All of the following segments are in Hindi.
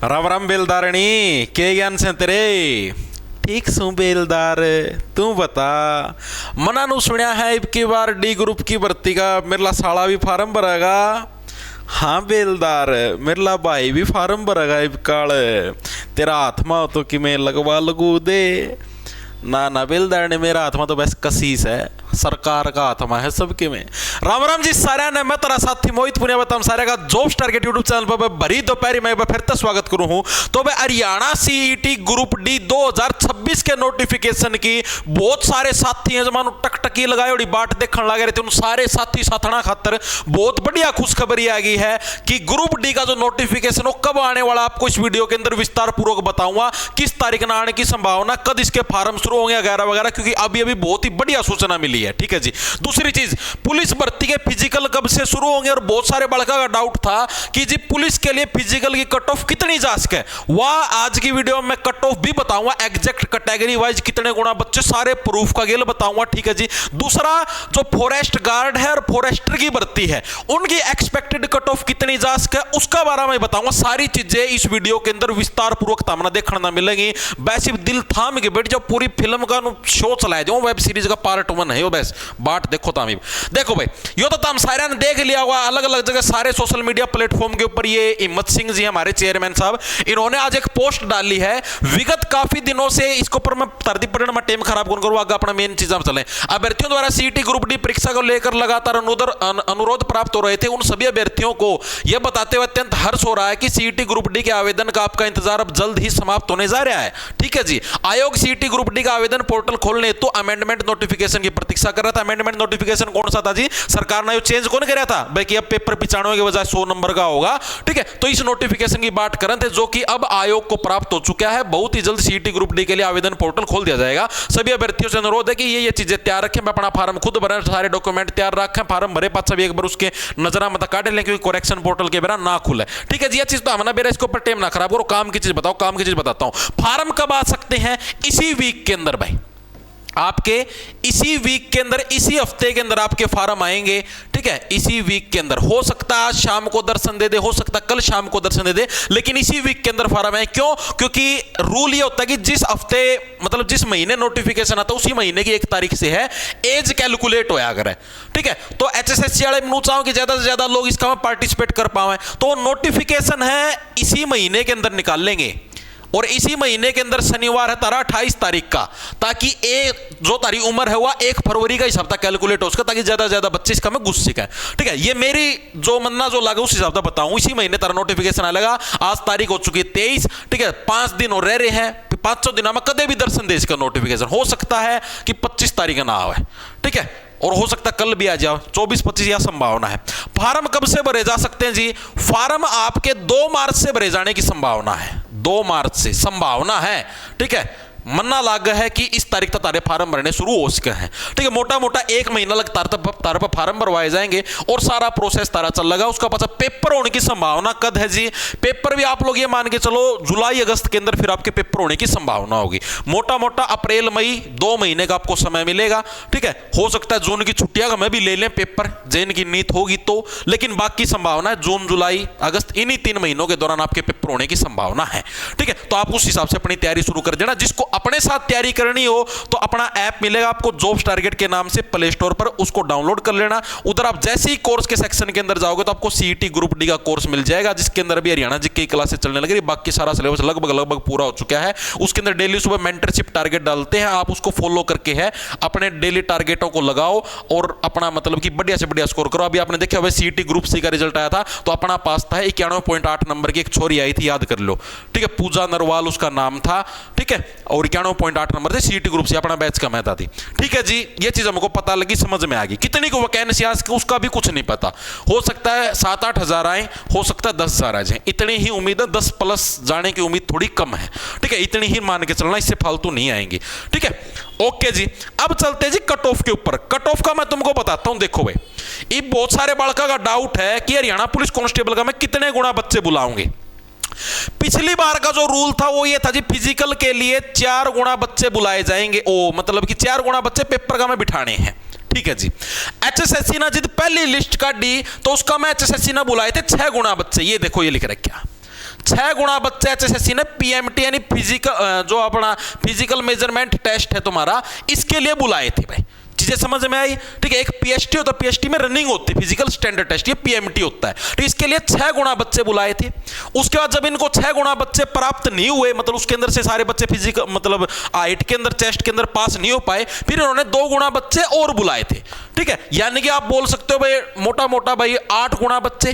राम राम बेलदारणी, के ज्ञान से तेरे? ठीक सू बेलदार, तू बता। मना नु सुनिया है अब की बार डी ग्रुप की भर्ती का मेरा साला भी फार्म भरेगा। हाँ बेलदार, मेरा भाई भी फार्म भरेगा अब काल। तेरा हाथ में हो तो कि मैं लगवा लगू दे। ना ना बेलदार ने, मेरा हाथ में तो बस कसीस है, सरकार का हाथ में है सबके में। राम राम जी सारे ने, मैं तेरा साथी मोहित पुनिया बताऊं सारे का जॉब्स टारगेट यूट्यूब चैनल पर भरी दोपहरी में फिर से स्वागत करूं हूं। तो मैं हरियाणा सीईटी ग्रुप डी 2026 के नोटिफिकेशन की बहुत सारे साथी हैं जमानो टकटकी लगाए और बाट देखने लगे रहे थे। उन सारे साथी साथना खातर बहुत बढ़िया खुशखबरी आ गई है कि ग्रुप डी का जो नोटिफिकेशन वो कब आने वाला, आपको इस वीडियो के अंदर विस्तार पूर्वक बताऊंगा। किस तारीख में आने की संभावना, कद इसके फार्म शुरू होंगे वगैरह वगैरह, क्योंकि अभी बहुत ही बढ़िया सूचना मिली है। ठीक है जी। दूसरी चीज, पुलिस भर्ती के फिजिकल कब से शुरू होंगे, और बहुत सारे बड़का का डाउट था कि जी पुलिस के लिए फिजिकल की कट ऑफ कितनी जा सके, वह आज की वीडियो में कट ऑफ भी बताऊंगा, एग्जैक्ट कैटेगरी वाइज कितने गुना बच्चे, सारे प्रूफ का गेल बताऊंगा। ठीक है जी। दूसरा, जो फॉरेस्ट गार्ड है और फॉरेस्टर की भर्ती है उनकी एक्सपेक्टेड कट ऑफ कितनी जा सके, उसका बारे में बताऊंगा। सारी चीजें इस वीडियो के अंदर विस्तार पूर्वक तामना देखने ना मिलेगी। वैसे दिल थाम के बैठ जाओ, पूरी फिल्म का शो चलाया जाओ, वेब सीरीज का पार्ट 1 है बस बाट देखो तामी। देखो भाई, यो तो ताम सारे ने देख लिया होगा अलग अलग जगह, सारे सोशल मीडिया प्लेटफॉर्म के ऊपर। ये हिम्मत सिंह जी हमारे चेयरमैन साहब, इन्होंने आज एक पोस्ट डाली है। विगत काफी दिनों से इसके ऊपर मैं तरदी पढ़ने में टाइम खराब करूं, आगे अपना मेन चीज में चले। अभ्यर्थियों द्वारा सीईटी ग्रुप डी परीक्षा को लेकर लगातार अनुरोध प्राप्त हो रहे थे। उन सभी अभ्यर्थियों को यह बताते हुए अत्यंत हर्ष हो रहा है कि सीईटी ग्रुप डी के आवेदन का आपका इंतजार अब जल्द ही समाप्त होने जा रहा है। ठीक है जी। आयोग सीईटी ग्रुप डी का आवेदन पोर्टल खोलने हेतु अमेंडमेंट नोटिफिकेशन की प्रतीक्षा कर रहा था। अमेंडमेंट नोटिफिकेशन कौन सा था जी? सरकार ने चेंज कौन कर रहा था भाई कि अब पेपर 95 के बजाय 100 नंबर का होगा। ठीक है, तो इस नोटिफिकेशन की बात कर रहे थे जो कि अब आयोग को प्राप्त हो चुका है। बहुत ही जल्द सीईटी ग्रुप डी के लिए आवेदन पोर्टल खोल दिया जाएगा। सभी अभ्यर्थियों से अनुरोध है कि ये चीजें तैयार रखें, अपना फार्म खुद भरें, सारे डॉक्यूमेंट तैयार रखें, फार्म भरे पाछा भी एक बार उसके नजरा मत काट लें क्योंकि करेक्शन पोर्टल के बिना ना खुले। ठीक है जी। ये चीज तो हमने बेरा इसके ऊपर टाइम ना खराब करो, काम की चीज बताओ, काम की चीज बताता हूं। फार्म कब आ सकते हैं? इसी वीक के अंदर भाई, आपके इसी वीक के अंदर, इसी हफ्ते के अंदर आपके फार्म आएंगे। ठीक है, इसी वीक के अंदर। हो सकता है आज शाम को दर्शन दे दे, हो सकता है कल शाम को दर्शन दे दे, लेकिन इसी वीक के अंदर फार्म है। क्यों? क्योंकि रूल ये होता है कि जिस हफ्ते, मतलब जिस महीने नोटिफिकेशन आता है उसी महीने की 1 तारीख से है एज कैलकुलेट होया अगर है। ठीक है, तो एचएसएससी वाले मैं चाहूं कि ज्यादा से ज्यादा लोग इसका पार्टिसिपेट कर पाए, तो नोटिफिकेशन है इसी महीने के अंदर निकाल लेंगे। और इसी महीने के अंदर शनिवार है तारा 28 तारीख का, ताकि जो तारी उम्र है वह 1 फरवरी का हिसाब तक कैलकुलेट हो उसका, ताकि ज्यादा से ज्यादा बच्चे इसका में घुस सके। ठीक है, ये मेरी जो मन्ना जो लगा उस हिसाब से बताऊं। इसी महीने तारा नोटिफिकेशन आएगा। आज तारीख हो चुकी है 23। ठीक है, 5 दिन और रह रहे हैं, 500 दिन में कदे भी दर्शन दे इसका नोटिफिकेशन। हो सकता है कि 25 तारीख ना आवे। ठीक है, और हो सकता कल भी आ जाओ, 24-25 यह संभावना है। फार्म कब से भरे जा सकते हैं जी? फार्म आपके 2 मार्च से भरे जाने की संभावना है। 2 मार्च से संभावना है। ठीक है, मन्ना लाग है कि इस तारीख तक तारे फार्म भरने शुरू हो सके हैं। ठीक है, मोटा मोटा 1 महीना लग तार पर फार्म भरवाए जाएंगे और सारा प्रोसेस तारा चल लगा। उसका पास पेपर होने की संभावना कद है जी? पेपर भी आप लोग ये मान के चलो जुलाई अगस्त के अंदर फिर आपके पेपर होने की संभावना होगी। मोटा मोटा अप्रैल मई 2 महीने का आपको समय मिलेगा। ठीक है, हो सकता है जून की छुट्टियां का मैं भी ले लें पेपर, जैन की नीत होगी तो, लेकिन बाकी संभावना है जून जुलाई अगस्त, इन्हीं 3 महीनों के दौरान आपके पेपर होने की संभावना है। ठीक है, तो आप उस हिसाब से अपनी तैयारी शुरू कर देना। जिसको अपने साथ तैयारी करनी हो तो अपना ऐप मिलेगा आपको जॉब्स टारगेट के नाम से प्ले स्टोर पर, उसको डाउनलोड कर लेना। उधर आप जैसे ही कोर्स के सेक्शन के अंदर जाओगे तो आपको सीईटी ग्रुप डी का कोर्स मिल जाएगा, जिसके अंदर भी हरियाणा जी की क्लासेस चलने लगी। बाकी सारा सिलेबस लगभग पूरा हो चुका है। उसके अंदर डेली सुबह मेंटरशिप टारगेट डालते हैं, आप उसको फॉलो करके है अपने डेली टारगेटों को लगाओ और अपना मतलब कि बढ़िया से बढ़िया स्कोर करो। अभी आपने देखा हुआ सीईटी ग्रुप सी का रिजल्ट आया था तो अपना पास था 91.8 नंबर की एक छोरी आई थी, याद कर लो। ठीक है, पूजा नरवाल उसका नाम था। ठीक है, और 91.8 नंबर थे, सीईटी ग्रुप से अपना बैच का मैं था। ठीक है जी, ये चीज हमको पता लगी, समझ में आ गई। कितनी को वैकेंसी उसका भी कुछ नहीं पता। हो सकता है 7-8 हजार आए, हो सकता है 10 हजार आ जाए, इतनी ही उम्मीद है। 10 प्लस जाने की उम्मीद थोड़ी कम है। ठीक है, इतनी ही मान के चलना, इससे फालतू नहीं आएंगी। ठीक है, ओके जी। अब चलते जी कट ऑफ के ऊपर। कट ऑफ का मैं तुमको बताता हूं। देखो भाई, ये बहुत सारे बालका का डाउट है कि हरियाणा पुलिस कांस्टेबल का मैं कितने गुना बच्चे बुलाऊंगे। पिछली बार का जो रूल था वो ये था जी, फिजिकल के लिए 4 गुना बच्चे बुलाए जाएंगे। मतलब कि 4 गुना बच्चे पेपर का में बिठाने हैं। ठीक है जी। एचएसएससी ने जिद पहली लिस्ट काटी तो उसका में एचएसएससी ने बुलाए थे 6 गुना बच्चे। ये देखो ये लिख रखा 6 गुना बच्चे एचएसएससी ने पीएमटी यानी फिजिकल जो अपना फिजिकल मेजरमेंट टेस्ट है तुम्हारा, इसके लिए बुलाए थे भाई। चीजें समझ में आई? ठीक है, एक पीएसटी होता है, पीएसटी में रनिंग होती है, फिजिकल स्टैंडर्ड टेस्ट, ये पीएमटी होता है। तो इसके लिए 6 गुना बच्चे बुलाए थे। उसके बाद जब इनको 6 गुना बच्चे प्राप्त नहीं हुए, मतलब उसके अंदर से सारे बच्चे फिजिकल मतलब हाइट के अंदर टेस्ट के अंदर पास नहीं हो पाए, फिर इन्होंने 2 गुना बच्चे और बुलाए थे। ठीक है, यानी कि आप बोल सकते हो भाई मोटा मोटा भाई 8 गुना बच्चे।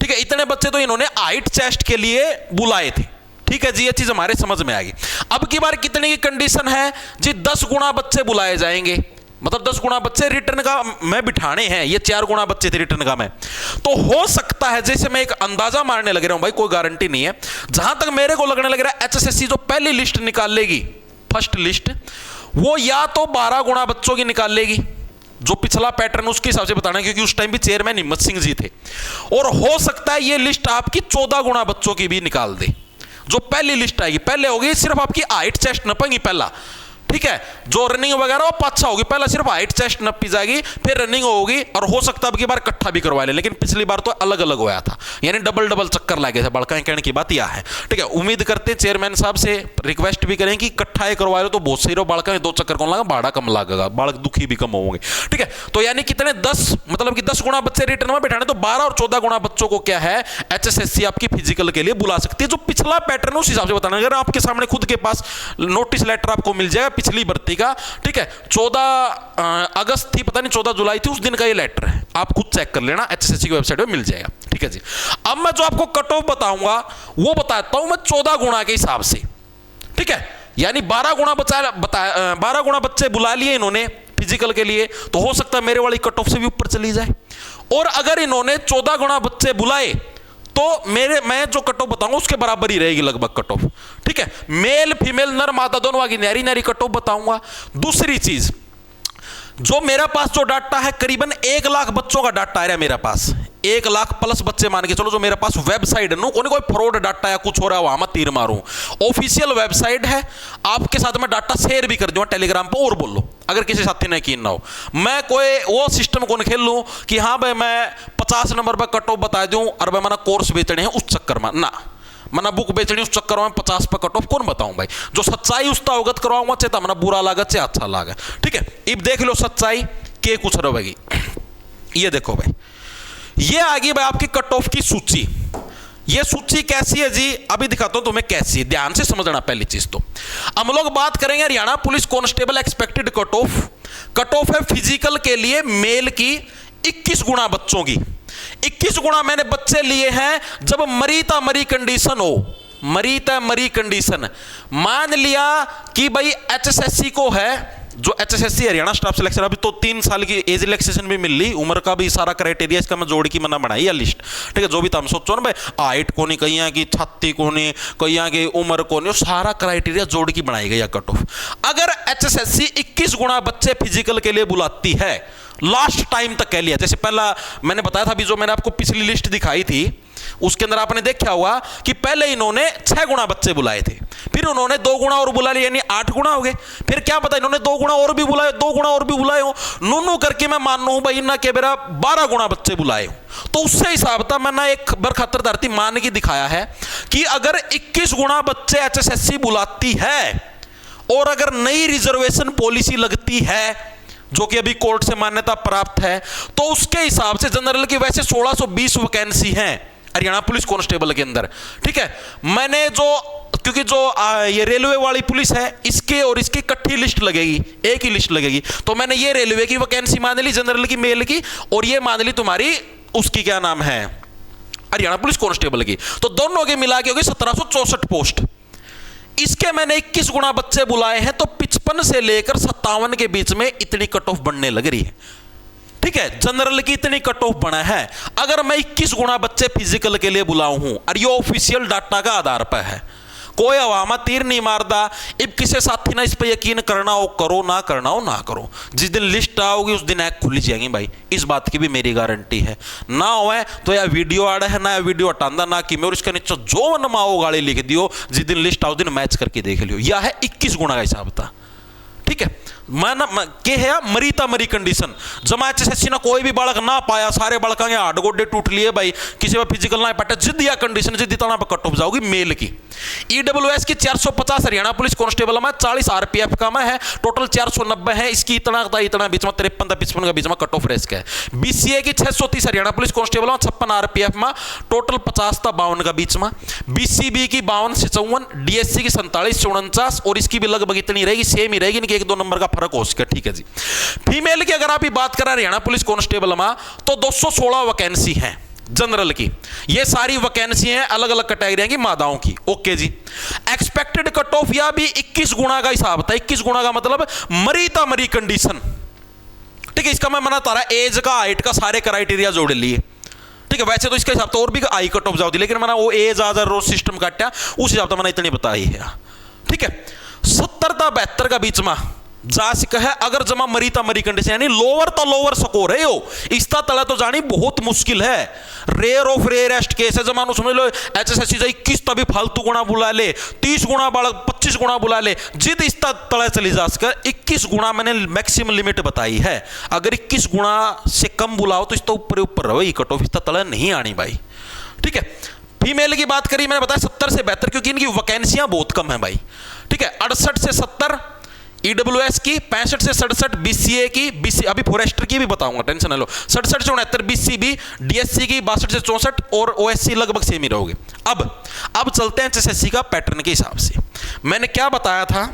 ठीक है, इतने बच्चे तो इन्होंने हाइट टेस्ट के लिए बुलाए थे। ठीक है जी, ये चीज हमारे समझ में आ गई। अब की बार कितने की कंडीशन है जी? 10 गुना बच्चे बुलाए जाएंगे, मतलब 10 गुना बच्चे रिटर्न का मैं बिठाने हैं। ये 4 गुना बच्चे थे रिटर्न का मैं। तो हो सकता है, जैसे मैं एक अंदाजा मारने लग रहा हूं भाई, कोई गारंटी नहीं है, जहां तक मेरे को लगने लग रहा है एचएसएससी जो पहली लिस्ट निकालेगी, फर्स्ट लिस्ट, वो या तो 12 गुना बच्चों की निकालेगी, जो पिछला पैटर्न उसके हिसाब से बताना, क्योंकि उस टाइम भी चेयरमैन हिम्मत सिंह जी थे। और हो सकता है ये लिस्ट आपकी 14 गुना बच्चों की भी निकाल दे। जो पहली लिस्ट आएगी, पहले होगी सिर्फ आपकी हाइट चेस्ट नपेंगी पहला। ठीक है, जो रनिंग वगैरह वो पाछा होगी, पहला सिर्फ हाइट चेस्ट नपी जाएगी, फिर रनिंग होगी, और हो सकता है अब की बार इकट्ठा भी करवा ले, लेकिन पिछली बार तो अलग अलग हुआ था, यानी डबल डबल चक्कर लगे थे। बड़का कहने की बात यह है। ठीक है, उम्मीद करते हैं चेयरमैन साहब से रिक्वेस्ट भी करें कि इकट्ठा ही करवा लो तो बहुत सही रहो। बड़का 2 चक्कर कौन लगा, भाड़ा कम लगेगा, बालक दुखी भी कम होंगे। ठीक है, तो यानी कितने 10, मतलब कि 10 गुना बच्चे रिटर्न में बैठाने, तो 12 और 14 गुना बच्चों को क्या है एचएसएससी आपकी फिजिकल के लिए बुला सकती है। जो पिछला पैटर्न उस हिसाब से बताना, अगर आपके सामने खुद के पास नोटिस लेटर आपको मिल जाएगा पिछली भर्ती का। ठीक है, 14 अगस्त थी, पता नहीं 14 जुलाई थी, उस दिन का ये लेटर है, आप खुद चेक कर लेना, एचएसएससी की वेबसाइट पे मिल जाएगा। ठीक है जी, अब मैं जो आपको कट ऑफ बताऊंगा वो बताता हूं मैं 14 गुना के हिसाब से। ठीक है, यानी 12 गुना बच्चे बुला लिए इन्होंने फिजिकल के लिए, तो हो सकता है मेरे वाली कट ऑफ से भी ऊपर चली जाए। और अगर इन्होंने 14 गुना बच्चे बुलाए तो मैं जो कट ऑफ बताऊंगा उसके बराबर ही रहेगी लगभग कट ऑफ। ठीक है, मेल फीमेल नर मादा दोनों की नारी नारी कट ऑफ बताऊंगा। दूसरी चीज, जो मेरा पास जो डाटा है करीबन 1 लाख बच्चों का डाटा आ रहा है मेरे पास, 1 लाख प्लस बच्चे मान के चलो, जो मेरे पास वेबसाइट है, कोई फ्रॉड डाटा या कुछ हो रहा है वहां मैं तीर मारूं, ऑफिशियल वेबसाइट है। आपके साथ मैं डाटा शेयर भी कर दूंगा टेलीग्राम पर, और बोल लो अगर किसी साथी ने यकीन ना हो। मैं कोई वो सिस्टम को खेल लूं कि हाँ भाई मैं 50 नंबर पर कट ऑफ बता दूं और भाई मैंने कोर्स बेचने हैं उस चक्कर में ना, मना बुक बेचनी उस चक्कर में 50 पर कट ऑफ कौन बताऊं भाई। जो सच्चाई उसका अवगत करवाऊंगा, चाहे मना बुरा लगा चाहे अच्छा लगा। ठीक है, अब देख लो सच्चाई के कुछ रहेगी। ये देखो भाई, ये आ गई भाई आपकी कट ऑफ की सूची। ये सूची कैसी है जी, अभी दिखाता हूं तुम्हें कैसी, ध्यान से समझना। पहली चीज तो हम लोग बात करेंगे Haryana police constable expected cut off. Cut off है फिजिकल के लिए मेल की 21 गुना बच्चों की। 21 गुना मैंने बच्चे लिए हैं जब मरीता मरी कंडीशन हो, मरीता मरी कंडीशन। मान लिया कि भाई एचएसएससी को है, जो एचएसएससी हरियाणा स्टाफ सिलेक्शन, अभी तो 3 साल की एज रिलैक्सेशन भी मिल ली, उम्र का भी सारा क्राइटेरिया इसका मैं जोड़ की मना बनाई है लिस्ट। ठीक है, जो भी तुम सोचो ना भाई, हाइट को नहीं, कहीं की छाती को नहीं, कहीं की उम्र को नहीं, सारा क्राइटेरिया जोड़ की बनाई गई कट ऑफ। अगर एचएसएससी 21 गुना बच्चे फिजिकल के लिए बुलाती है, लास्ट टाइम तक कह लिया, जैसे पहला मैंने बताया था, अभी जो मैंने आपको पिछली लिस्ट दिखाई थी उसके अंदर आपने देखा होगा कि पहले इन्होंने 6 गुना बच्चे बुलाए थे, फिर उन्होंने 2 गुना और बुला लिए, यानी 8 गुना हो गए। फिर क्या पता इन्होंने 2 गुना और भी बुलाए, 2 गुना और भी बुलाए हो, नूनू करके मैं मान लूं भाई ना कि मेरा 12 गुना बच्चे बुलाए हो, तो उससे हिसाब था मैंने एक बरखतर धरती मान के दिखाया है कि अगर 21 गुना बच्चे एचएसएससी बुलाती है और अगर नई रिजर्वेशन पॉलिसी लगती है जो कि अभी कोर्ट से मान्यता प्राप्त है, तो उसके हिसाब से जनरल की वैसे 1620 वैकेंसी हैं हरियाणा पुलिस कांस्टेबल के अंदर। ठीक है, मैंने जो क्योंकि जो ये रेलवे वाली पुलिस है इसके और इसकी इकट्ठी लिस्ट लगेगी, एक ही लिस्ट लगेगी, तो मैंने ये रेलवे की वैकेंसी मान ली, जनरल की मेल की, और ये मान ली तुम्हारी उसकी क्या नाम है हरियाणा पुलिस कांस्टेबल की, तो दोनों के मिला के होगी 1764 पोस्ट। इसके मैंने 21 गुना बच्चे बुलाए हैं, तो 55 से लेकर 57 के बीच में इतनी कट ऑफ बनने लग रही है। ठीक है, जनरल की इतनी कट ऑफ बना है। अगर मैं 21 गुना बच्चे फिजिकल के लिए बुलाऊं हूं और ये ऑफिशियल डाटा का आधार पर है, कोई हवामा तीर नहीं मारदा। अब किसी साथी ना इस पर यकीन करना हो करो, ना करना हो ना करो, जिस दिन लिस्ट आओगी उस दिन ऐक खुली जाएंगी भाई, इस बात की भी मेरी गारंटी है। ना हो तो या वीडियो आड़ा है ना, या वीडियो हटांदा ना कि मैं, और इसके नीचे जो नमाओ गाड़ी लिख दियो, जिस दिन लिस्ट आओ दिन मैच करके देख लियो। यह है 21 गुना का हिसाब था। ठीक है, के है मरीता मरी कंडीशन। जमा एचएसएससी ने कोई भी बालक ना पाया, सारे बालक के हाड गोडे टूट लिए भाई, किसी में फिजिकल ना पाटा, जिद या कंडीशन जिद इतना पर कट ऑफ जाओगी मेल की। ईडब्ल्यूएस की 450 हरियाणा पुलिस कांस्टेबल में, 40 आरपीएफ का में है, टोटल 490 है। इसकी इतना बीच में 53-55 का बीच में कट ऑफ रेस का है। बीसीए की 630 हरियाणा पुलिस कांस्टेबल में, 56 आरपीएफ में, टोटल 50-52 का बीच में। बीसीबी की 52 से 54, डीएससी की 47 से 49, और इसकी भी लगभग इतनी रहेगी, सेम ही रहेगी, इनके 1-2 नंबर का फर्क हो सके। ठीक है जी। फीमेल की अगर आप बात करें हरियाणा पुलिस कांस्टेबल में, तो 216 वैकेंसी है जनरल की। ये सारी वैकेंसी हैं अलग अलग कैटेगरी की मादाओं की। ओके जी। एक्सपेक्टेड कट ऑफ या भी 21 गुना का हिसाब था। 21 गुना का मतलब मरीता मरी कंडीशन। ठीक है, इसका मैं मना तारा एज का, हाइट का, सारे क्राइटेरिया जोड़ लिए। ठीक है, वैसे तो इसके हिसाब से और भी हाई कट ऑफ जाती, लेकिन मैंने वो एज आदर रोज सिस्टम काटा, उस हिसाब से मैंने इतनी बताई है। ठीक है, 70-72 का बीच में जा सका है अगर जमा मरीता मरी कंडीशन, यानी लोअर तो लोअर स्कोर है। यो इसका तला तो जानी बहुत मुश्किल है, रेयर ऑफ रेयरेस्ट केस है। जमानो समझ लो एचएसएससी से 21 तभी फालतू गुना बुला ले, 30 गुना बालक 25 गुना बुला ले, जिद इस तला चली जा सका। 21 गुना मैंने मैक्सिमम लिमिट बताई है। अगर 21 गुना से कम बुलाओ तो इसका ऊपर ऊपर रहो, ये कट ऑफ इसका तला नहीं आनी भाई। ठीक है, फीमेल की बात करी मैंने बताया 70 से 72, क्योंकि इनकी वैकेंसियां बहुत कम है भाई। ठीक है, 68 से 70 ईडब्ल्यूएस की, 65 से 67 बीसीए की, बीसी अभी फॉरेस्टर की भी बताऊंगा, टेंशन ना लो। 67 से 69 बीसीबी, डीएससी की 62 से 64, और ओएससी लगभग सेम ही रहोगे। अब चलते हैं एचएसएससी का पैटर्न के हिसाब से। मैंने क्या बताया था,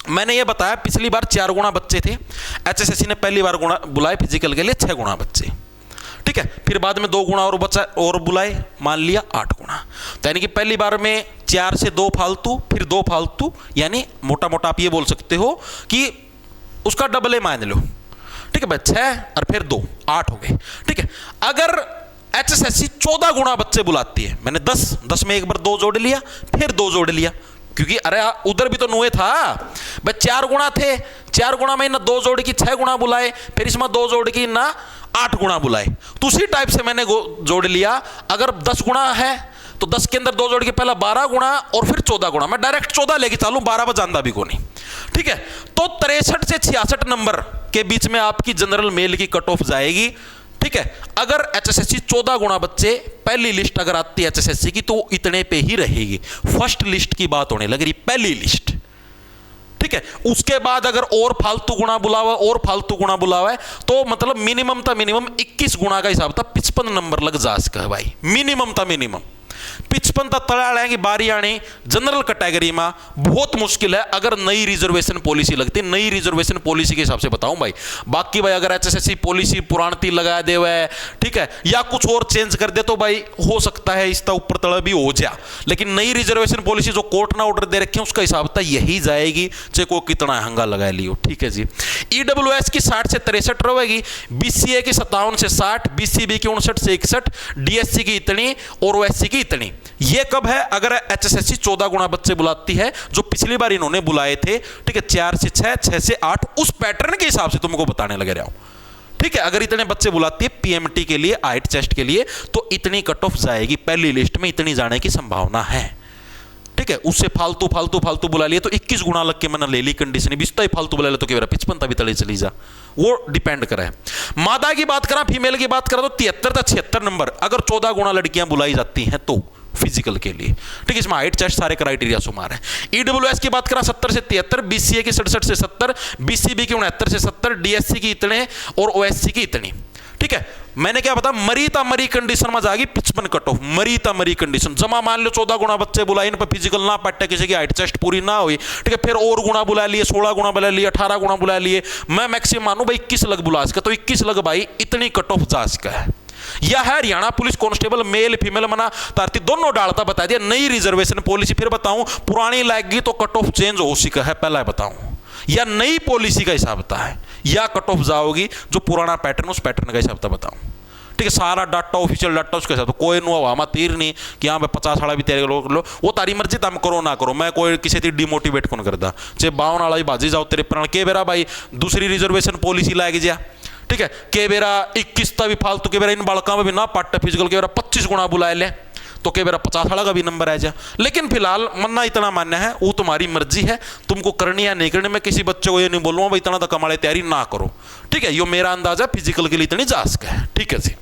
मैंने ये बताया पिछली बार 4 गुना बच्चे थे, एचएसएससी ने पहली बार गुना बुलाए फिजिकल के लिए 6 गुना बच्चे। ठीक है, फिर बाद में 2 गुना और बच्चा और बुलाए, मान लिया 8 गुना। तो यानी कि पहली बार में 4 से 2 फालतू, फिर 2 फालतू, यानी मोटा मोटा आप ये बोल सकते हो कि उसका डबल ए मान लो। ठीक है भाई, 6 और फिर 2, 8 हो गए। ठीक है, अगर एचएसएससी 14 गुना बच्चे बुलाती है, मैंने 10 में एक बार 2 जोड़ लिया, फिर 2 जोड़ लिया, क्योंकि अरे उधर भी तो 9 था भाई, 4 गुना थे, 4 गुना में ना 2 जोड़ की 6 गुना बुलाए, फिर इसमें 2 जोड़ की ना 8 गुना बुलाए। तो उसी टाइप से मैंने जोड़ लिया। अगर 10 गुना है तो 10 के अंदर 2 जोड़ के पहला 12 गुना और फिर 14 गुना, मैं डायरेक्ट 14 लेके चालू, 12 पर जानता भी को नहीं। ठीक है, तो 63 से 66 नंबर के बीच में आपकी जनरल मेल की कट ऑफ जाएगी। ठीक है, अगर एचएसएससी 14 गुना बच्चे, पहली लिस्ट अगर आती है एचएसएससी की, तो इतने पे ही रहेगी। फर्स्ट लिस्ट की बात होने लग रही, पहली लिस्ट। ठीक है, उसके बाद अगर और फालतू गुना बुलावा, और फालतू गुना बुलावा है, तो मतलब मिनिमम था मिनिमम 21 गुना का हिसाब था, 55 नंबर लग जा सका भाई, मिनिमम था मिनिमम। 55 तक तला की बारी आनी जनरल कैटेगरी में बहुत मुश्किल है अगर नई रिजर्वेशन पॉलिसी लगती। नई रिजर्वेशन पॉलिसी के हिसाब से बताऊं भाई, बाकी भाई अगर एचएसएससी पॉलिसी पुरानी लगा दे है, ठीक है, या कुछ और चेंज कर दे तो भाई हो सकता है इसका ऊपर तला भी हो जा, लेकिन नई रिजर्वेशन पॉलिसी जो कोर्ट ने ऑर्डर दे रखे हैं उसका हिसाब था यही जाएगी, चाहे को कितना हंगा लगा लियो। ठीक है जी। ईडब्ल्यूएस की 60 से 63 रहेगी, बीसीए की 57 से 60, बीसीबी की 59 से 61, डीएससी की इतनी और ओएससी की इतनी। ये कब है, अगर एचएसएससी 14 गुना बच्चे बुलाती है, जो पिछली बार इन्होंने बुलाए थे। ठीक है, 4 से 6, 6 से 8, उस पैटर्न के हिसाब से तुमको बताने लगे रहा हूं। ठीक है, अगर इतने बच्चे बुलाती है पीएमटी के लिए, हाइट चेस्ट के लिए, तो इतनी कट ऑफ जाएगी, पहली लिस्ट में इतनी जाने की संभावना है। ठीक है, उससे फालतू फालतू फालतू बुला लिए तो 21 गुना लग के मैंने ले ली कंडीशन, बिस्ता ही फालतू बुला ले तो 55 तभी तले चली जा, वो डिपेंड करे। मादा की बात करा, फीमेल की बात करा तो 73 से 76 नंबर अगर 14 गुना लड़कियां बुलाई जाती हैं तो फिजिकल के लिए। ठीक है, इसमें हाइट चेस्ट सारे क्राइटेरिया सुमार है। ईडब्ल्यूएस की बात करा 70 से 73, बीसीए की 67 से 70, बीसीबी की 69 से 70, डीएससी की इतने और ओएससी की इतनी। ठीक है, मैंने क्या बताया, मरीता मरी कंडीशन में जाएगी 55 कट ऑफ, मरीता मरी कंडीशन। जमा मान लो 14 गुना बच्चे बुलाए, इन पर फिजिकल ना पट्टे, किसी की हाइट चेस्ट पूरी ना हुई, ठीक है, फिर और गुना बुला लिए, 16 गुना बुला लिए, 18 गुना बुला लिए, मैं मैक्सिमम मानू भाई 21 लग बुला सका, तो 21 लग भाई इतनी कट ऑफ जा सका है। यह है Haryana police constable male female मना तारती दोनों डालता बता दिया। नई रिजर्वेशन पॉलिसी फिर बताऊं, पुरानी लगेगी तो कट ऑफ चेंज हो सका है, पहला बताऊं, या नई पॉलिसी का हिसाब होता है, या कट ऑफ जाओगी जो पुराना पैटर्न उस पैटर्न का हिसाब बताऊं। ठीक है, सारा डाटा ऑफिशियल डाटा उसके हिसाब, कोई नो हवा तीर नहीं कि हाँ भाई 50 वाला भी तैयारी लो, वो तारी मर्जी तुम करो ना करो, मैं कोई किसी थी डिमोटिवेट कौन करता, चाहे 52 वाला ही बाजी जाओ तेरे प्राण के बेरा भाई दूसरी रिजर्वेशन पॉलिसी लाएगी जा। ठीक है, के बेरा 21 भी फालतू, के बेरा इन बालकों में भी ना पाट फिजिकल के बेरा 25 गुना बुलाए ले, तो कई बार 50 वाला का भी नंबर आ जा। लेकिन फिलहाल मन्ना इतना मान्य है, वो तुम्हारी मर्जी है, तुमको करनी या नहीं करनी। मैं किसी बच्चे को ये नहीं बोलूँगा भाई इतना तो कमाने तैयारी ना करो, ठीक है। यो मेरा अंदाजा फिजिकल के लिए इतनी जास्क है, ठीक है जी।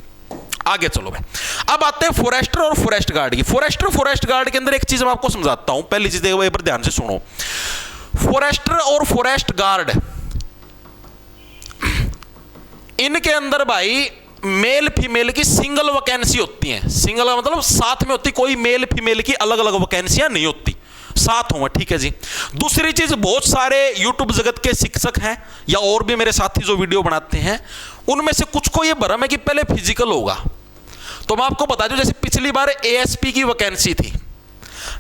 आगे चलो भाई, अब आते हैं फॉरेस्टर और फॉरेस्ट गार्ड की। फॉरेस्ट गार्ड के अंदर एक चीज मैं आपको समझाता हूं। पहली चीज एक बार ध्यान से सुनो। फॉरेस्टर और फॉरेस्ट गार्ड, इनके अंदर भाई मेल फीमेल की सिंगल वैकेंसी होती है। सिंगल मतलब साथ में होती, कोई मेल फीमेल की अलग अलग वैकेंसियां नहीं होती, साथ होंगे, ठीक है जी। दूसरी चीज, बहुत सारे यूट्यूब जगत के शिक्षक हैं या और भी मेरे साथी जो वीडियो बनाते हैं, उनमें से कुछ को यह भ्रम है कि पहले फिजिकल होगा। तो मैं आपको बता दूं, जैसे पिछली बार एएसपी की वैकेंसी थी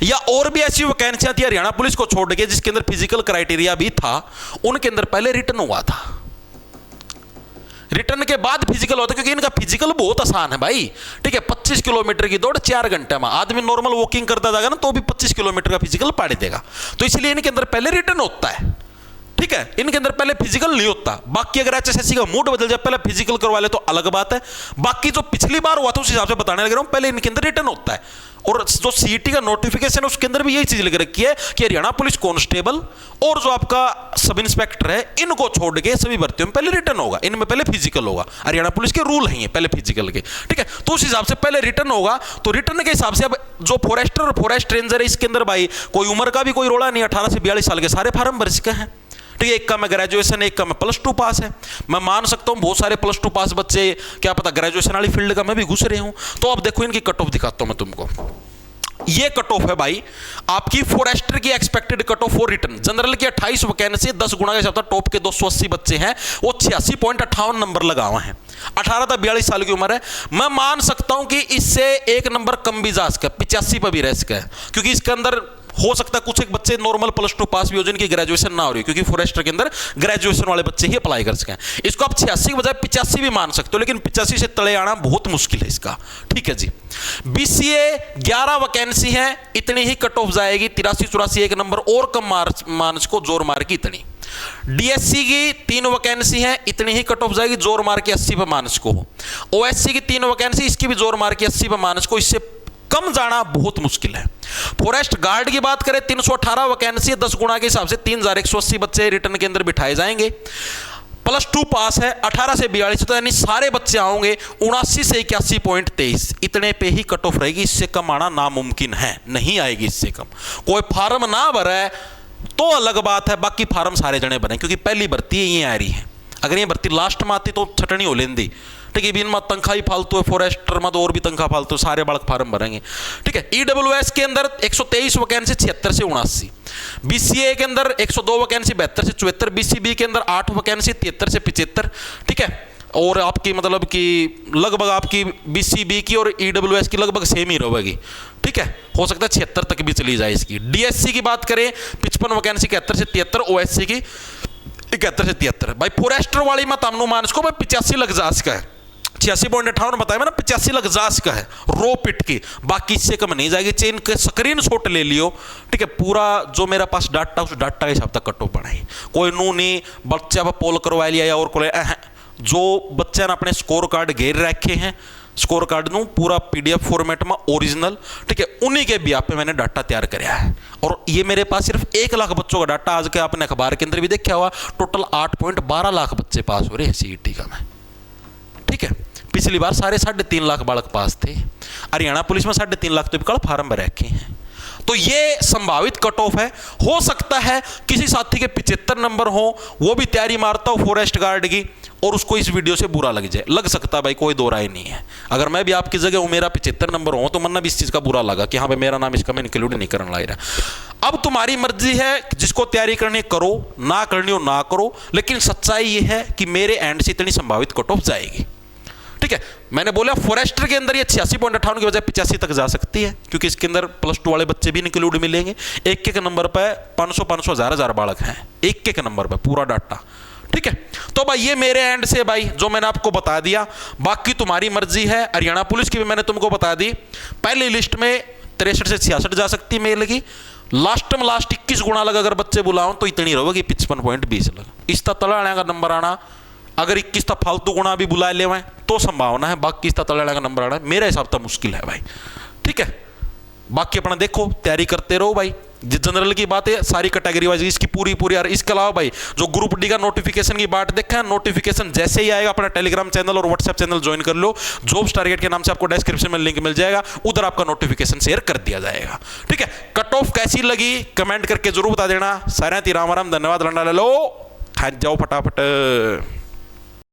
या और भी ऐसी वैकेंसियां थी हरियाणा पुलिस को छोड़ के जिसके अंदर फिजिकल क्राइटेरिया भी था, उनके अंदर पहले रिटर्न हुआ था। रिटर्न के बाद फिजिकल होता है, क्योंकि इनका फिजिकल बहुत आसान है भाई, ठीक है। 25 किलोमीटर की दौड़ 4 घंटे में, आदमी नॉर्मल वॉकिंग करता जाएगा ना तो भी 25 किलोमीटर का फिजिकल पाड़ देगा। तो इसलिए इनके अंदर पहले रिटर्न होता है, ठीक है। इनके अंदर पहले फिजिकल नहीं होता। बाकी अगर एचएसएससी का मूड बदल जाए पहले फिजिकल करवा ले तो अलग बात है। बाकी जो पिछली बार हुआ था उस हिसाब से बताने लग रहा हूं, पहले इनके अंदर रिटर्न होता है। और जो सीईटी का नोटिफिकेशन है उसके अंदर भी यही चीज लिख रखी है कि हरियाणा पुलिस कांस्टेबल और जो आपका सब इंस्पेक्टर है, इनको छोड़ के सभी भर्तियों में पहले रिटर्न होगा, इनमें पहले फिजिकल होगा। हरियाणा पुलिस के रूल हैं ये पहले फिजिकल के, ठीक है। तो उस हिसाब से पहले रिटर्न होगा। तो रिटर्न के हिसाब से अब जो फॉरेस्टर और फॉरेस्ट रेंजर है, इसके अंदर भाई कोई उम्र का भी कोई रोड़ा नहीं, 18 से 42 साल के सारे फार्म भर चुके हैं, ठीक है। एक का में ग्रेजुएशन, एक का में +2 पास है। मैं मान सकता हूं बहुत सारे +2 पास बच्चे, क्या पता ग्रेजुएशन वाली फील्ड का मैं भी घुस रहे हूं। तो अब देखो इनकी कट ऑफ दिखाता हूं मैं तुमको। ये कट ऑफ है भाई आपकी फॉरेस्टर की expected cut off for return. General की 28 वैकेंसी, 10 गुना के हिसाब से टॉप के 280 बच्चे हैं, वो 86.58 नंबर लगा हुआ है। 18 से 42 साल की उम्र है। मैं मान सकता हूं कि इससे एक नंबर कम भी जा सका, 85 पर भी रह सका है, क्योंकि इसके अंदर हो सकता है कुछ एक बच्चे नॉर्मल +2 पास भी हो जिनकी ग्रेजुएशन ना हो रही, क्योंकि फॉरेस्टर के अंदर ग्रेजुएशन वाले बच्चे ही अप्लाई कर सके। इसको आप 86 के बजाय 85 भी मान सकते हो, लेकिन 85 से तले आना बहुत मुश्किल है इसका, ठीक है जी। बीसीए 11 वैकेंसी है, इतनी ही कट ऑफ जाएगी, 83-84 एक नंबर और कम मार्क्स को जोर मार की इतनी। डीएससी की 3 वैकेंसी है, इतनी ही कट ऑफ जाएगी, जोर मार के 80 पर मानस को। ओएससी की 3 वैकेंसी, इसकी भी जोर मार के 80 पर मानस को, इससे कम जाना बहुत मुश्किल है। फॉरेस्ट गार्ड की बात करें, 318 वैकेंसी, 10 गुना के हिसाब से 3180 बच्चे रिटर्न के अंदर बिठाए जाएंगे। +2 पास है, 18 से 42, तो यानी सारे बच्चे आओगे 79 से 81.23, इतने पे ही कट ऑफ रहेगी। इससे कम आना नामुमकिन है, नहीं आएगी इससे कम। कोई फार्म ना भरे तो अलग बात है, बाकी फार्म सारे जने बने, क्योंकि पहली भर्ती ये आ रही है। अगर ये भर्ती लास्ट में आती तो छटनी हो लेंदी, ठीक है। इनमें तनख्वाह ही फालतू है, फॉरेस्टर में तो और भी तनख्वाह फालतू, सारे बालक फार्म भरेंगे, ठीक है। ईडब्ल्यूएस के अंदर 123 वैकेंसी, 76 से 79। बीसीए के अंदर 102 वैकेंसी, 72 से 74। बीसीबी के अंदर 8 वैकेंसी, 73 से 75, ठीक है। और आपकी मतलब कि लगभग आपकी बीसीबी की और ईडब्ल्यूएस की लगभग सेम ही रहेगी, ठीक है। हो सकता है 76 तक भी चली जाए इसकी। डीएससी की बात करें 55 वैकेंसी, 71 से 73। ओएससी की 71 से 73। भाई फॉरेस्टर वाली मत हमनु मान इसको 85 लग जा सका है, 86.58 बताया मैंने, 85 लग जा सका है रो पिट की, बाकी इससे कम नहीं जाएगी। चेन के स्क्रीन शॉट ले लियो, ठीक है। पूरा जो मेरे पास डाटा उस डाटा के हिसाब तक कट ऑफ बनाई, कोई नू नहीं बच्चा पर पोल करवा लिया या और को जो बच्चे ने अपने स्कोर कार्ड घेर रखे हैं, स्कोर कार्ड नू पूरा पीडीएफ फॉर्मेट में ओरिजिनल, ठीक है, उन्हीं के भी आप पे मैंने डाटा तैयार कराया है। और ये मेरे पास सिर्फ 1 लाख बच्चों का डाटा, आज के आपने अखबार के अंदर भी देखा हुआ, टोटल 8.12 लाख बच्चे पास हो रहे हैं सीईटी का में, ठीक है। पिछली बार सारे 3.5 लाख बालक पास थे, हरियाणा पुलिस में 3.5 लाख तो कल फार्म भर रखे हैं। तो ये संभावित कट ऑफ है। हो सकता है किसी साथी के 75 नंबर हो, वो भी तैयारी मारता हो फॉरेस्ट गार्ड की, और उसको इस वीडियो से बुरा लग जाए, लग सकता भाई, कोई दो राय नहीं है। अगर मैं भी आपकी जगह हूं, मेरा 75 नंबर हो, तो मन्ना भी इस चीज का बुरा लगा कि हाँ भाई मेरा नाम इसका मैं इंक्लूड नहीं करने लग रहा। अब तुम्हारी मर्जी है, जिसको तैयारी करनी करो, ना करनी हो ना करो, लेकिन सच्चाई ये है कि मेरे एंड से इतनी संभावित कट ऑफ जाएगी, ठीक है। मैंने बोला फॉरेस्टर के अंदर ये 86.58 की बजाय 85 तक जा सकती है, क्योंकि इसके अंदर +2 वाले बच्चे भी इंक्लूड मिलेंगे। एक एक नंबर पे 500 1000 बालक हैं, एक एक नंबर पे पूरा डाटा, ठीक है। तो भाई ये मेरे एंड से भाई जो मैंने आपको बता दिया, बाकी तुम्हारी मर्जी है। हरियाणा पुलिस की भी मैंने तुमको बता दी, पहली लिस्ट में 63 से 66 जा सकती है मेल की, लास्ट में 21 गुना लगा अगर बच्चे बुलाओ तो इतनी रहेगी 55.20 लगा। इस तला का नंबर आना, अगर 21 तक फालतू गुना भी बुला ले तो संभावना है, बाकी इस तला का नंबर आना मेरे हिसाब से मुश्किल है भाई, ठीक है। बाकी अपना देखो तैयारी करते रहो भाई। जिस जनरल की बात है सारी कैटेगरी वाइज इसकी पूरी पूरी यार। इसके अलावा भाई जो ग्रुप डी का नोटिफिकेशन की बात देखा, नोटिफिकेशन जैसे ही आएगा अपना टेलीग्राम चैनल और व्हाट्सएप चैनल ज्वाइन कर लो। जॉब्स टारगेट के नाम से आपको डिस्क्रिप्शन में लिंक मिल जाएगा, उधर आपका नोटिफिकेशन शेयर कर दिया जाएगा। ठीक है, कट ऑफ कैसी लगी कमेंट करके जरूर बता देना। सारे राम राम, धन्यवाद, लंडा ले लो, खा जाओ फटाफट।